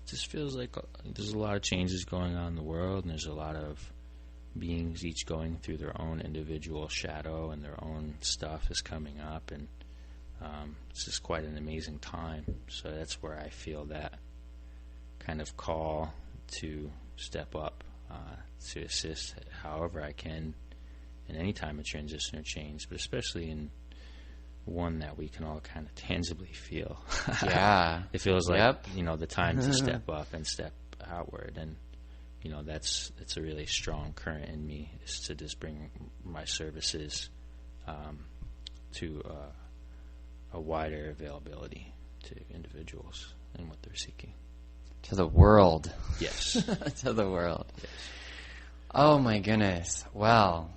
it just feels like there's a lot of changes going on in the world, and there's a lot of beings each going through their own individual shadow, and their own stuff is coming up, and it's just quite an amazing time. So that's where I feel that kind of call to step up, to assist however I can in any time of transition or change, but especially in one that we can all kind of tangibly feel. Yeah. It feels like, the time to step up and step outward. And, that's a really strong current in me, is to just bring my services to a wider availability to individuals and what they're seeking. To the world. Yes. To the world. Yes. Oh, my goodness. Well,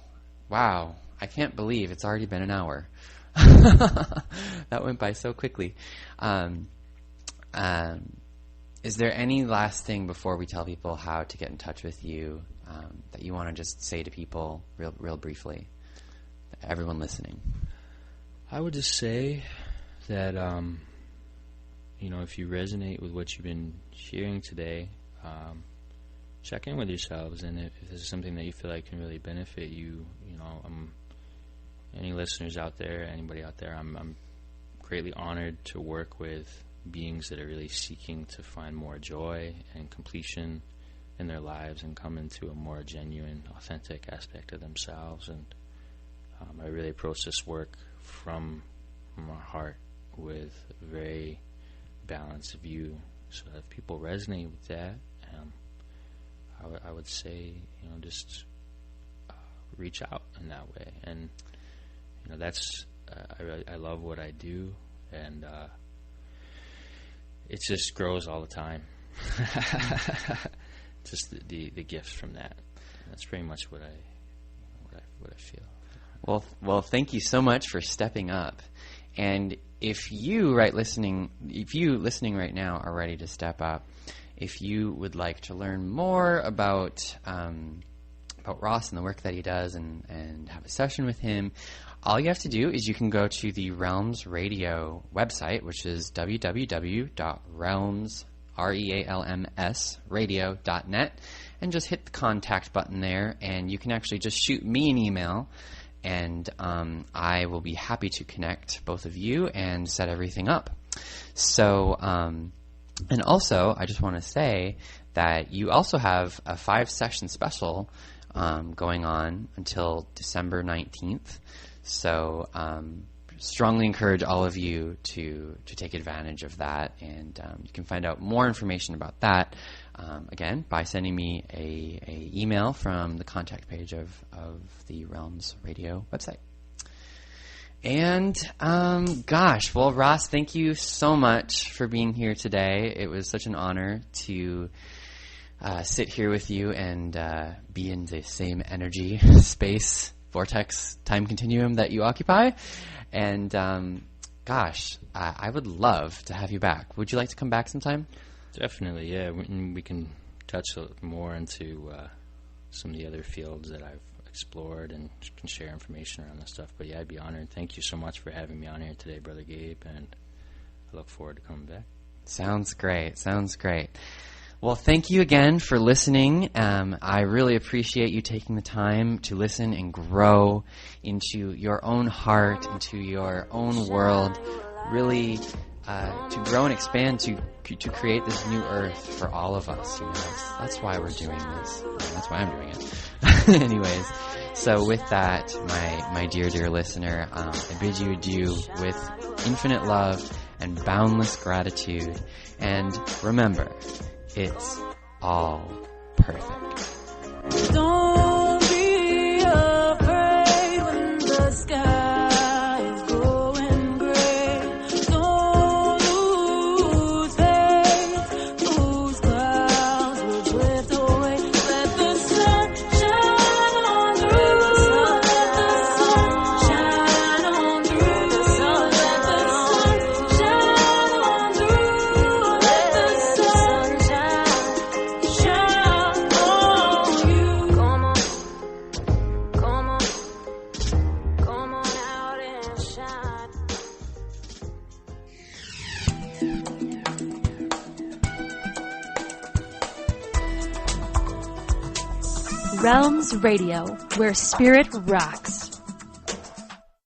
wow. I can't believe it's already been an hour. That went by so quickly. Is there any last thing before we tell people how to get in touch with you that you want to just say to people real briefly? Everyone listening. I would just say that, if you resonate with what you've been hearing today, check in with yourselves, and if this is something that you feel like can really benefit you, any listeners out there, anybody out there, I'm greatly honored to work with beings that are really seeking to find more joy and completion in their lives and come into a more genuine, authentic aspect of themselves. And I really approach this work from my heart with a very balanced view. So if people resonate with that, I would say, just reach out in that way. And that's I love what I do, and it just grows all the time. Just the gifts from that. That's pretty much what I feel. Well, thank you so much for stepping up. And if you listening right now are ready to step up, if you would like to learn more about Ross and the work that he does and have a session with him, all you have to do is you can go to the Realms Radio website, which is www.realms.radio.net, and just hit the contact button there, and you can actually just shoot me an email, and I will be happy to connect both of you and set everything up. So, and also, I just want to say that you also have a 5-session special going on until December 19th. So strongly encourage all of you to take advantage of that, and you can find out more information about that again by sending me a email from the contact page of the Realms Radio website. And well, Ross, thank you so much for being here today. It was such an honor to sit here with you and be in the same energy, space, vortex, time continuum that you occupy. And I would love to have you back. Would you like to come back sometime? Definitely, yeah. We can touch more into some of the other fields that I've explored and can share information around this stuff. But yeah, I'd be honored. Thank you so much for having me on here today, Brother Gabe, and I look forward to coming back. Sounds great. Well, thank you again for listening. I really appreciate you taking the time to listen and grow into your own heart, into your own world, really to grow and expand, to create this new earth for all of us. That's why we're doing this. That's why I'm doing it. Anyways, so with that, my dear listener, I bid you adieu with infinite love and boundless gratitude. And remember, it's all perfect. Don't be afraid when the sky is going gray. Don't lose faith. Those clouds will drift away. Let the sun shine on through. Let the sun shine on through. Let the sun shine on through. Let the sun shine on Realms Radio, where spirit rocks.